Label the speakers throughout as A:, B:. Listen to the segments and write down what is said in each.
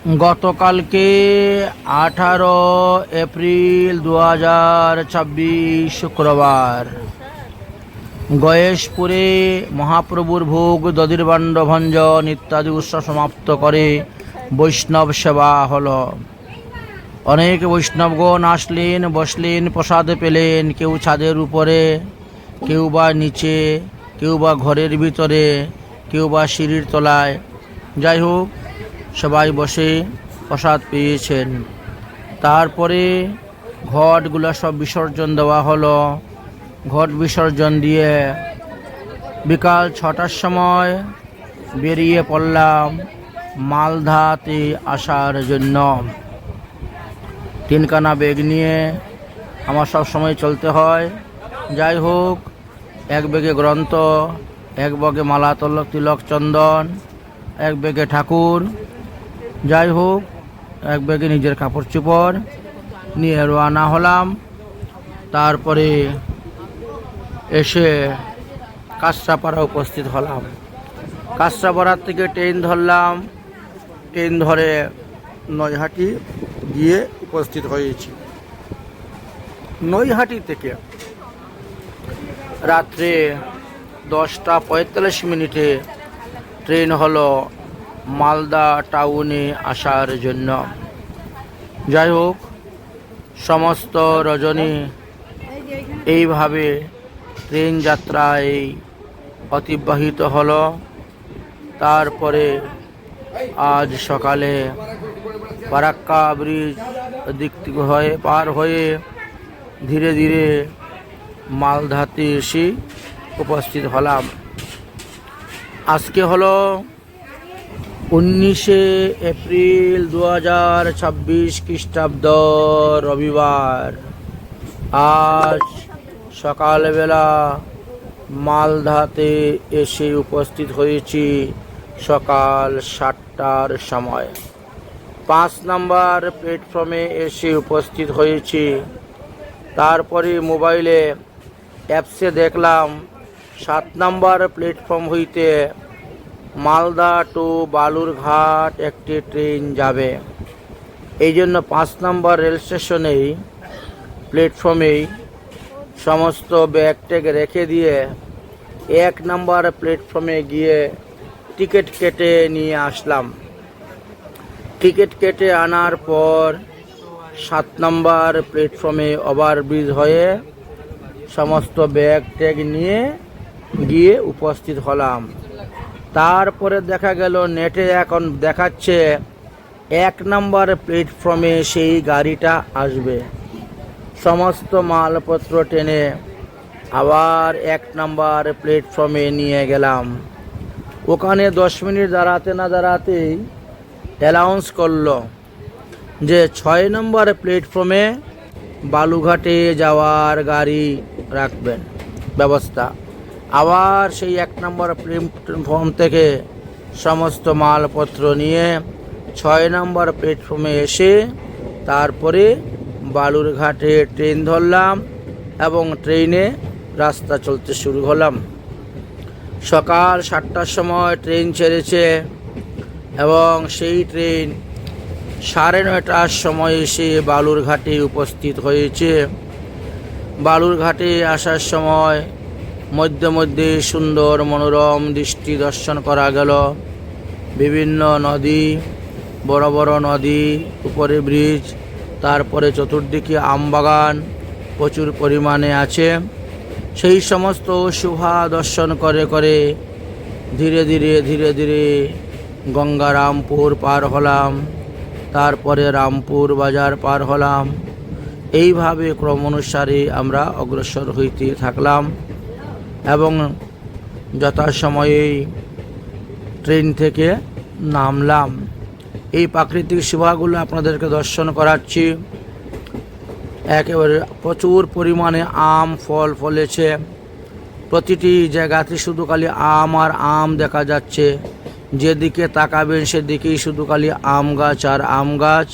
A: গতকালকে 18 এপ্রিল 2026 শুক্রবার গয়েশপুরে মহাপ্রভুর ভোগ দধির্বাণ্ড ভঞ্জন ইত্যাদি উৎসব সমাপ্ত করে বৈষ্ণব সেবা হলো। অনেক বৈষ্ণবগণ আসলেন, বসলেন, প্রসাদ পেলেন। কেউ ছাদের উপরে, কেউ বা নিচে, কেউ বা ঘরের ভিতরে, কেউ বা সিঁড়ির তলায়। যাই হোক, সবাই বসে প্রসাদ পেয়েছেন। তারপরে ঘটগুলো সব বিসর্জন দেওয়া হলো। ঘট বিসর্জন দিয়ে বিকাল 6টার সময় বেরিয়ে পড়লাম মালদাতে আসার জন্য। 3খানা ব্যাগ নিয়ে আমার সব সময় চলতে হয়। যাই হোক, এক ব্যাগে গ্রন্থ, এক ব্যাগে মালা তিলক চন্দন, এক ব্যাগে ঠাকুর, যাই হোক এক ব্যাগে নিজের কাপড় চোপড় নিয়ে রওনা হলাম। তারপরে এসে কাঁচরাপাড়া উপস্থিত হলাম। কাঁচরাপাড়ার থেকে ট্রেন ধরলাম। ট্রেন ধরে নৈহাটি গিয়ে উপস্থিত হয়েছি। নৈহাটি থেকে রাত্রে 10টা 45 ট্রেন হলো মালদা টাউনে আসার জন্য। যাই হোক, সমস্ত রজনী এইভাবে ট্রেন যাত্রায় অতিবাহিত হলো। তারপরে আজ সকালে ফারাক্কা ব্রিজ দিক হয়ে পার হয়ে ধীরে ধীরে মালদাতে এসে উপস্থিত হলাম। আজকে হলো 19 এপ্রিল 2026 খ্রিস্টাব্দ, রবিবার। আজ সকালবেলা মালদাতে এসে উপস্থিত হয়েছি সকাল 7টার সময়। 5 নম্বর প্ল্যাটফর্মে এসে উপস্থিত হয়েছি। তারপরে মোবাইলে অ্যাপসে দেখলাম 7 নম্বর প্ল্যাটফর্ম হইতে মালদা টু বালুরঘাট একটি ট্রেন যাবে। এই জন্য 5 নম্বর রেল স্টেশনেই প্ল্যাটফর্মেই সমস্ত ব্যাগ ট্যাগ রেখে দিয়ে 1 নম্বর প্ল্যাটফর্মে গিয়ে টিকিট কেটে নিয়ে আসলাম। টিকিট কেটে আনার পর 7 নম্বর প্ল্যাটফর্মে ওভারব্রিজ হয়ে সমস্ত ব্যাগ ট্যাগ নিয়ে গিয়ে উপস্থিত হলাম। তারপরে দেখা গেল নেটে এখন দেখাচ্ছে 1 নম্বর প্ল্যাটফর্মে সেই গাড়িটা আসবে। সমস্ত মালপত্র টেনে আবার 1 নম্বর প্ল্যাটফর্মে নিয়ে গেলাম। ওখানে 10 মিনিট দাঁড়াতে না দাঁড়াতেই অ্যানাউন্স করলো যে 6 নম্বর প্ল্যাটফর্মে বালুঘাটে যাওয়ার গাড়ি রাখবেন ব্যবস্থা। আবার সেই 1 নম্বর প্ল্যাটফর্ম থেকে সমস্ত মালপত্র নিয়ে 6 নম্বর প্ল্যাটফর্মে এসে তারপরে বালুরঘাটে ট্রেন ধরলাম এবং ট্রেনে রাস্তা চলতে শুরু হলাম। সকাল 7টার সময় ট্রেন ছেড়েছে এবং সেই ট্রেন 9:30টার সময় এসে বালুরঘাটে উপস্থিত হয়েছে। বালুরঘাটে আসার সময় মধ্যে মধ্যে সুন্দর মনোরম দৃষ্টি দর্শন করা গেল। বিভিন্ন নদী, বড় বড় নদী, উপরে ব্রিজ, তারপরে চতুর্দিকে আমবাগান প্রচুর পরিমাণে আছে। সেই সমস্ত শোভা দর্শন করে করে ধীরে ধীরে গঙ্গারামপুর পার হলাম। তারপরে রামপুর বাজার পার হলাম। এইভাবে ক্রম অনুসারে আমরা অগ্রসর হইতে থাকলাম এবং যথাসময়েই ট্রেন থেকে নামলাম। এই প্রাকৃতিক শোভাগুলো আপনাদেরকে দর্শন করাচ্ছি। একেবারে প্রচুর পরিমাণে আম ফল ফলেছে। প্রতিটি জায়গাতে শুধু খালি আম আর আম দেখা যাচ্ছে। যেদিকে তাকাবেন সেদিকেই শুধু খালি আম গাছ আর আম গাছ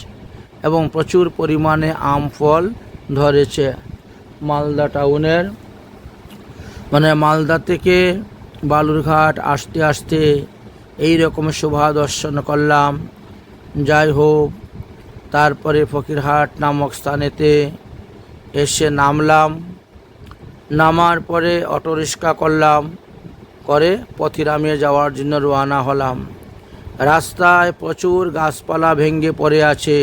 A: এবং প্রচুর পরিমাণে আম ফল ধরেছে। মালদা টাউনের মালদা থেকে বালুরঘাট আসতে আসতে এই রকম শোভা দর্শন করলাম। যাই হোক, তারপরে ফকিরহাট নামক স্থানেতে এসে নামলাম। নামার পরে অটোরিক্সা করলাম, করে পথিরামে যাওয়ার জন্য রওনা হলাম। রাস্তায় প্রচুর গাছপালা ভেঙে পড়ে আছে।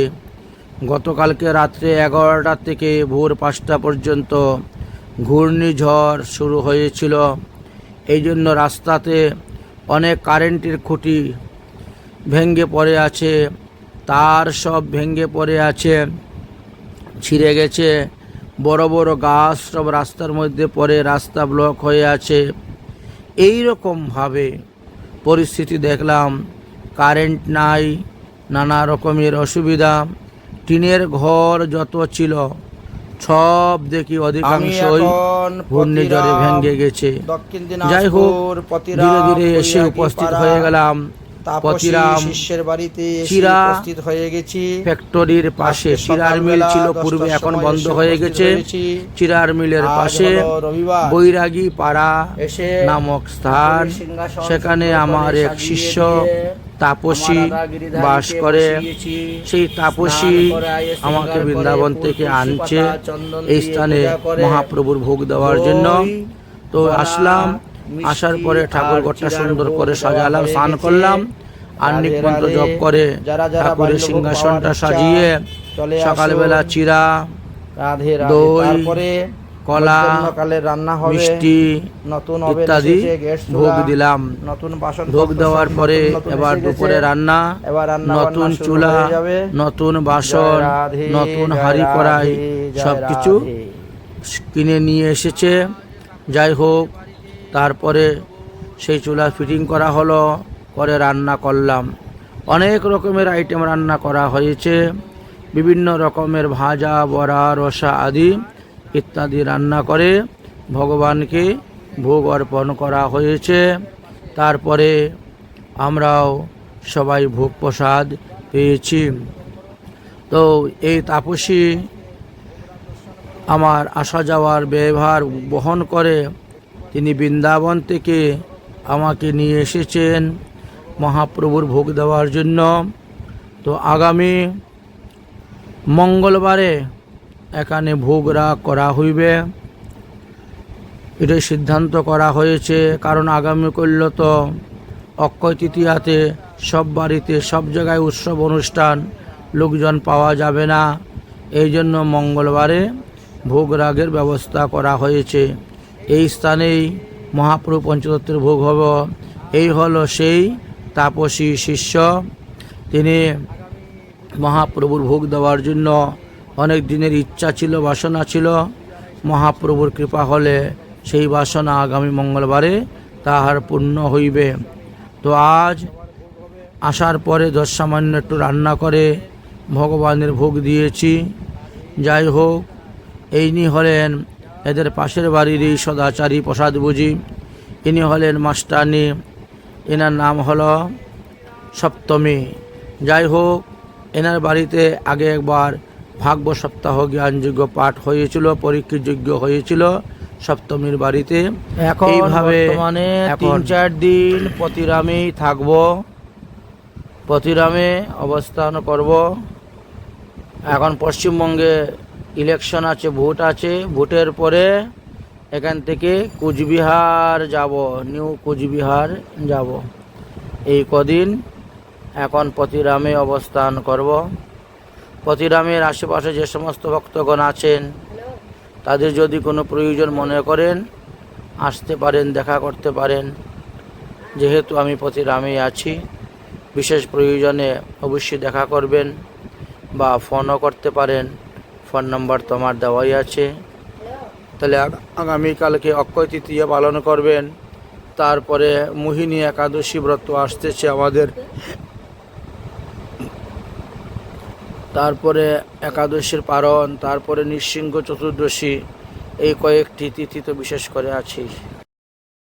A: গতকালকে রাত্রে 11টা থেকে ভোর 5টা পর্যন্ত ঘূর্ণিঝড় শুরু হয়েছিল। এই জন্য রাস্তাতে অনেক কারেন্টের খুঁটি ভেঙে পড়ে আছে, তার সব ভেঙে পড়ে আছে, ছিঁড়ে গেছে। বড় বড় গাছ সব রাস্তার মধ্যে পড়ে রাস্তা ব্লক হয়ে আছে। এই রকমভাবে পরিস্থিতি দেখলাম। কারেন্ট নাই, নানা রকমের অসুবিধা। টিনের ঘর যত ছিল সব দেখি অধিকাংশই ঘূর্ণিঝড়ে ভেঙে গেছে। যাই হোক, ধীরে ধীরে এসে উপস্থিত হয়ে গেলাম পতিরাম
B: শিষ্যের বাড়িতে
A: চিরা
B: উপস্থিত হয়ে গেছি।
A: ফ্যাক্টরির পাশে চিরার মিল ছিল পূর্বে, এখন বন্ধ হয়ে গেছে। চিরার মিলের পাশে বৈরাগী পাড়া নামক স্থান, সেখানে আমার এক শিষ্য তাপসী বাস করে। সেই তাপসী আমাকে বৃন্দাবন থেকে আনছে এই স্থানে মহাপ্রভুর ভোগ দেওয়ার জন্য। তো আসলাম, আসার পরে ঠাকুরঘরটা সুন্দর করে সাজালাম, স্নান করলাম, আহ্নিক মন্ত্র জপ করে ঠাকুরের সিংহাসনটা সাজিয়ে সকালবেলা চিরা, দই, কলা, মিষ্টি ইত্যাদি ভোগ দিলাম। ভোগ দেওয়ার পরে এবার দুপুরে রান্না, নতুন চুলা, নতুন বাসন, নতুন হাঁড়ি কড়াই সব কিছু কিনে নিয়ে এসেছে। যাই হোক, তারপরে সেই চুলা ফিটিং করা হলো, করে রান্না করলাম। অনেক রকমের আইটেম রান্না করা হয়েছে, বিভিন্ন রকমের ভাজা, বড়া, রসা আদি ইত্যাদি রান্না করে ভগবানকে ভোগ অর্পণ করা হয়েছে। তারপরে আমরাও সবাই ভোগ প্রসাদ পেয়েছি। তো এই তাপসী আমার আসা যাওয়ার ব্যয়ভার বহন করে তিনি বৃন্দাবন থেকে আমাকে নিয়ে এসেছেন মহাপ্রভুর ভোগ দেওয়ার জন্য। তো আগামী মঙ্গলবারে এখানে ভোগ রাগ করা হইবে, এটাই সিদ্ধান্ত করা হয়েছে। কারণ আগামী করল তো অক্ষয় তৃতীয়াতে সব বাড়িতে সব জায়গায় উৎসব অনুষ্ঠান, লোকজন পাওয়া যাবে না। এই জন্য মঙ্গলবারে ভোগ রাগের ব্যবস্থা করা হয়েছে। এই স্থানেই মহাপ্রভু পঞ্চতত্ত্বের ভোগ হব। এই হলো সেই তাপসী শিষ্য। তিনি মহাপ্রভুর ভোগ দেওয়ার জন্য অনেক দিনের ইচ্ছা ছিল, বাসনা ছিল। মহাপ্রভুর কৃপা হলে সেই বাসনা আগামী মঙ্গলবারে তাহার পূর্ণ হইবে। তো আজ আসার পরে সামান্য একটু রান্না করে ভগবানের ভোগ দিয়েছি। যাই হোক, ইনি হলেন এদের পাশের বাড়িরই সদাচারী প্রসাদ বুঝি। ইনি হলেন মাস্টারনি, এনার নাম হলো সপ্তমী। যাই হোক, এনার বাড়িতে আগে একবার ভাগব সপ্তাহ জ্ঞানযোগ্য পাঠ হয়েছিল, পরীক্ষিত যোগ্য হয়েছিল সপ্তমীর বাড়িতে। এইভাবে মানে 3-4 দিন পতিরামেই থাকব, পতিরামে অবস্থান করব। এখন পশ্চিমবঙ্গে ইলেকশন আছে, ভোট আছে। ভোটের পরে এখান থেকে কুচবিহার যাব, নিউ কুচবিহার যাব। এই কদিন এখন পতিরামে অবস্থান করব। পতিরামের আশেপাশে যে সমস্ত ভক্তগণ আছেন তাদের যদি কোনো প্রয়োজন মনে করেন আসতে পারেন, দেখা করতে পারেন। যেহেতু আমি পতিরামে আছি, বিশেষ প্রয়োজনে অবশ্যই দেখা করবেন বা ফোনও করতে পারেন। ফোন নাম্বার তো আমার দেওয়াই আছে। তাহলে আগামীকালকে অক্ষয় তৃতীয়া পালন করবেন। তারপরে মোহিনী একাদশী ব্রত আসতেছে আমাদের, তারপরে একাদশীর পারণ, তারপরে নৃসিংহ চতুর্দশী, এই কয়েকটি তিথি তো বিশেষ করে আছে।